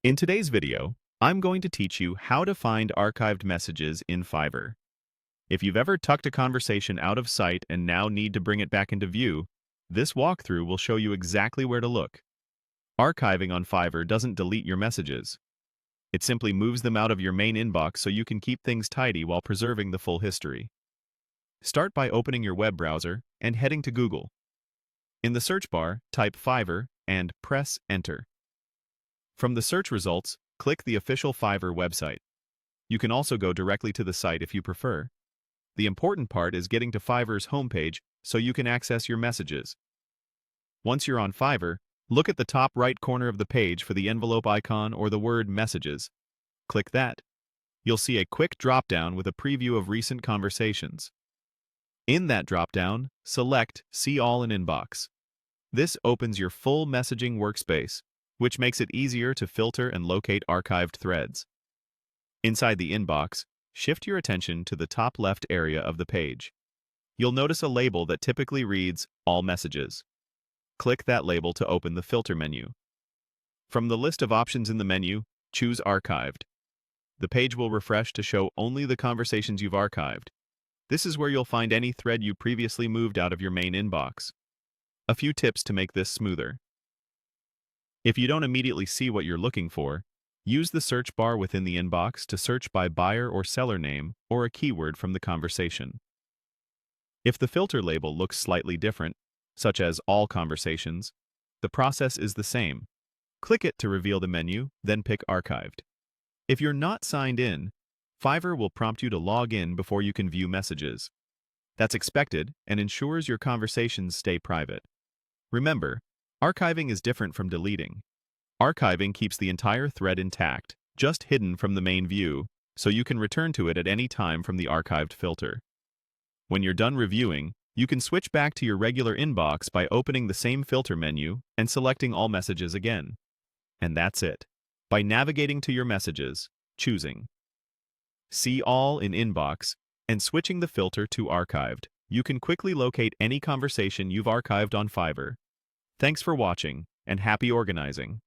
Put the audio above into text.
In today's video, I'm going to teach you how to find archived messages in Fiverr. If you've ever tucked a conversation out of sight and now need to bring it back into view, this walkthrough will show you exactly where to look. Archiving on Fiverr doesn't delete your messages. It simply moves them out of your main inbox so you can keep things tidy while preserving the full history. Start by opening your web browser and heading to Google. In the search bar, type Fiverr and press Enter. From the search results, click the official Fiverr website. You can also go directly to the site if you prefer. The important part is getting to Fiverr's homepage so you can access your messages. Once you're on Fiverr, look at the top right corner of the page for the envelope icon or the word Messages. Click that. You'll see a quick drop-down with a preview of recent conversations. In that drop-down, select See All in Inbox. This opens your full messaging workspace, which makes it easier to filter and locate archived threads. Inside the inbox, shift your attention to the top left area of the page. You'll notice a label that typically reads All Messages. Click that label to open the filter menu. From the list of options in the menu, choose Archived. The page will refresh to show only the conversations you've archived. This is where you'll find any thread you previously moved out of your main inbox. A few tips to make this smoother. If you don't immediately see what you're looking for, use the search bar within the inbox to search by buyer or seller name or a keyword from the conversation. If the filter label looks slightly different, such as All Conversations, the process is the same. Click it to reveal the menu, then pick Archived. If you're not signed in, Fiverr will prompt you to log in before you can view messages. That's expected and ensures your conversations stay private. Remember, archiving is different from deleting. Archiving keeps the entire thread intact, just hidden from the main view, so you can return to it at any time from the archived filter. When you're done reviewing, you can switch back to your regular inbox by opening the same filter menu and selecting All Messages again. And that's it. By navigating to your messages, choosing See All in Inbox, and switching the filter to Archived, you can quickly locate any conversation you've archived on Fiverr. Thanks for watching, and happy organizing!